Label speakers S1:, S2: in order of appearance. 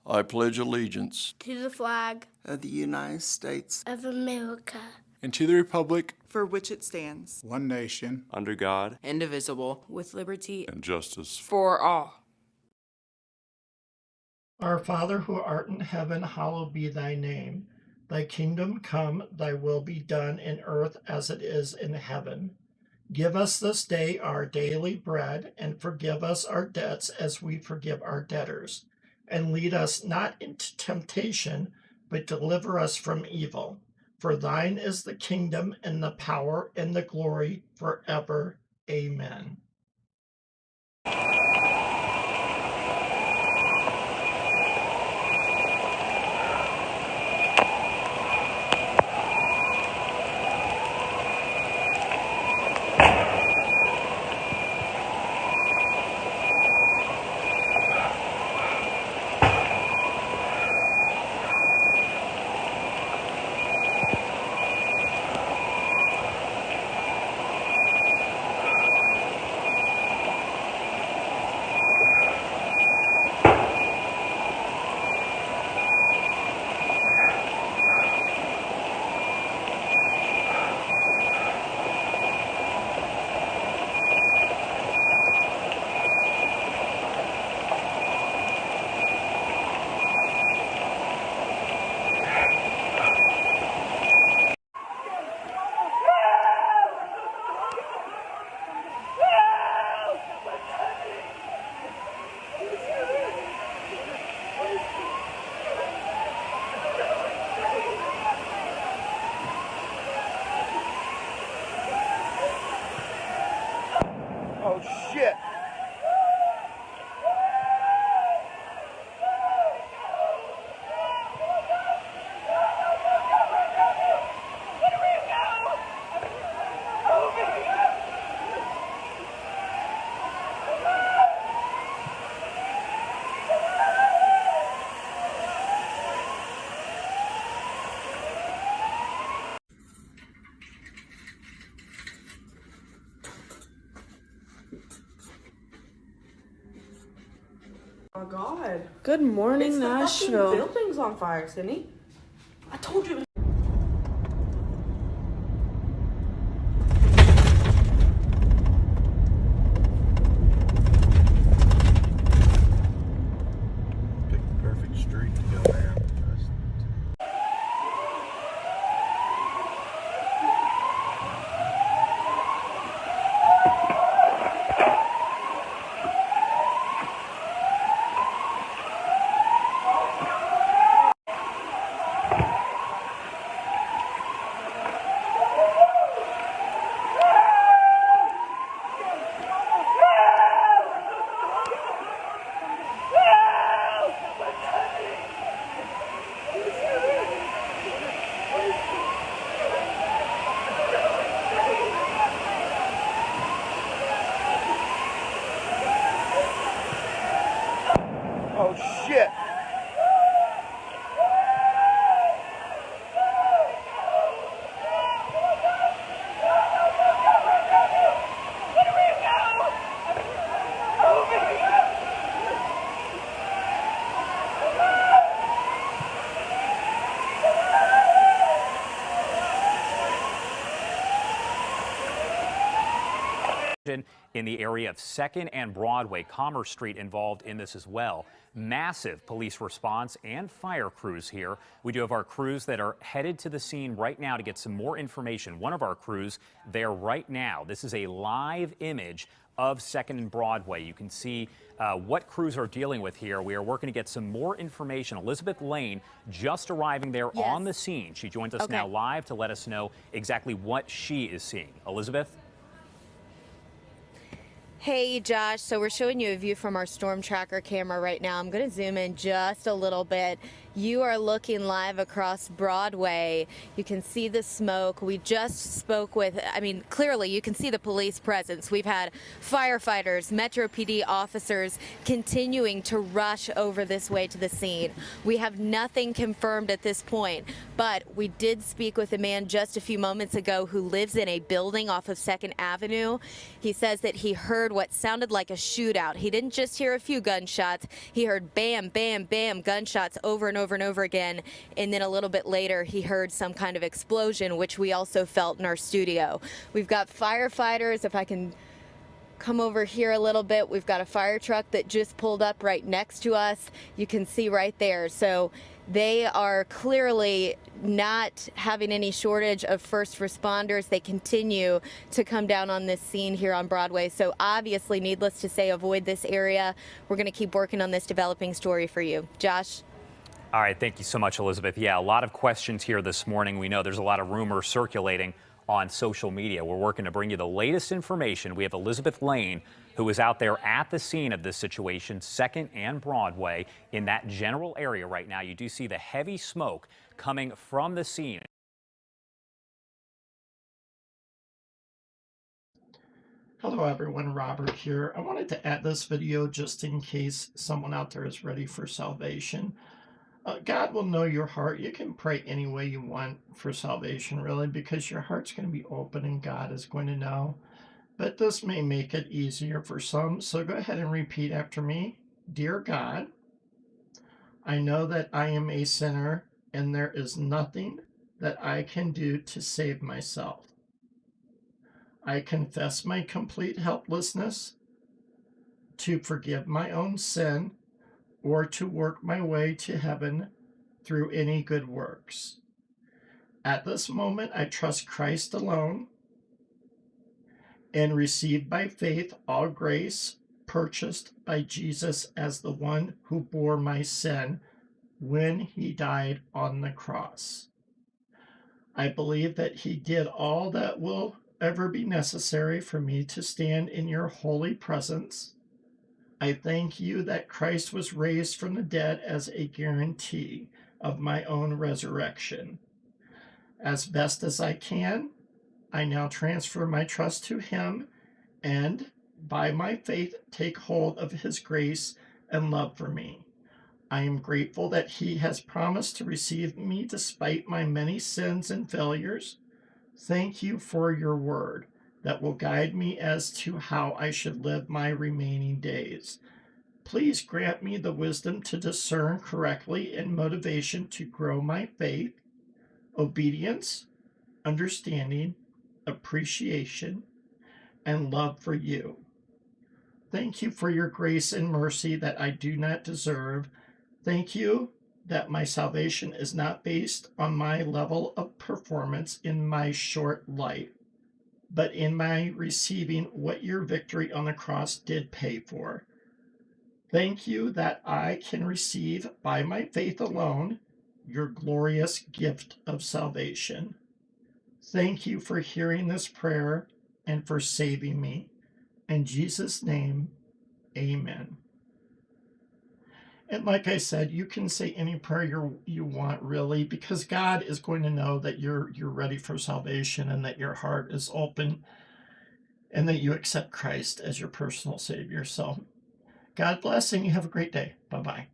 S1: I pledge allegiance
S2: to the flag
S3: of the United States
S2: of America
S4: and to the republic
S5: for which it stands,
S4: one nation,
S6: under God,
S5: indivisible, with liberty
S6: and justice
S5: for all.
S7: Our Father who art in heaven, hallowed be thy name. Thy kingdom come, thy will be done in earth as it is in heaven. Give us this day our daily bread, and forgive us our debts as we forgive our debtors. And lead us not into temptation, but deliver us from evil. For thine is the kingdom and the power and the glory forever. Amen.
S3: Oh, shit!
S5: Oh my God.
S8: Good morning,
S5: It's the
S8: Nashville.
S5: fucking building's on fire, Sydney. I told you.
S4: pick the perfect street to go down.
S3: Oh, shit!
S9: In the area of 2nd and Broadway, Commerce Street involved in this as well. Massive police response and fire crews here. We do have our crews that are headed to the scene right now to get some more information. One of our crews there right now. This is a live image of 2nd and Broadway. You can see what crews are dealing with here. We are working to get some more information. Elizabeth Lane just arriving there on the scene. She joins us now live to let us know exactly what she is seeing. Elizabeth?
S10: Hey Josh, so we're showing you a view from our storm tracker camera right now. I'm going to zoom in just a little bit.
S1: You are looking live across Broadway. You can see the smoke. We just spoke with, clearly you can see the police presence. We've had firefighters, Metro PD officers continuing to rush over this way to the scene. We have nothing confirmed at this point, but we did speak with a man just a few moments ago who lives in a building off of 2nd Avenue. He says that he heard what sounded like a shootout. He didn't just hear a few gunshots. He heard bam, bam, bam gunshots over and over and over again. And then a little bit later, he heard some kind of explosion, which we also felt in our studio. We've got firefighters. If I can come over here a little bit, we've got a fire truck that just pulled up right next to us. You can see right there. So they are clearly not having any shortage of first responders. They continue to come down on this scene here on Broadway. So obviously, needless to say, avoid this area. We're going to keep working on this developing story for you. Josh?
S9: All right, thank you so much, Elizabeth. Yeah, a lot of questions here this morning. We know there's a lot of rumors circulating on social media. We're working to bring you the latest information. We have Elizabeth Lane, who is out there at the scene of this situation, 2nd and Broadway, in that general area right now. You do see the heavy smoke coming from the scene.
S7: Hello everyone, Robert here. I wanted to add this video just in case someone out there is ready for salvation. God will know your heart. You can pray any way you want for salvation, really, because your heart's going to be open and God is going to know. But this may make it easier for some, so go ahead and repeat after me. Dear God, I know that I am a sinner and there is nothing that I can do to save myself. I confess my complete helplessness to forgive my own sin or to work my way to heaven through any good works. At this moment, I trust Christ alone and receive by faith all grace purchased by Jesus as the one who bore my sin when he died on the cross. I believe that he did all that will ever be necessary for me to stand in your holy presence. I thank you that Christ was raised from the dead as a guarantee of my own resurrection. As best as I can, I now transfer my trust to him and, by my faith, take hold of his grace and love for me. I am grateful that he has promised to receive me despite my many sins and failures. Thank you for your word that will guide me as to how I should live my remaining days. Please grant me the wisdom to discern correctly and motivation to grow my faith, obedience, understanding, appreciation, and love for you. Thank you for your grace and mercy that I do not deserve. Thank you that my salvation is not based on my level of performance in my short life, but in my receiving what your victory on the cross did pay for. Thank you that I can receive by my faith alone your glorious gift of salvation. Thank you for hearing this prayer and for saving me. In Jesus' name, amen. And like I said, you can say any prayer you want, really, because God is going to know that you're ready for salvation and that your heart is open and that you accept Christ as your personal Savior. So God bless and you have a great day. Bye-bye.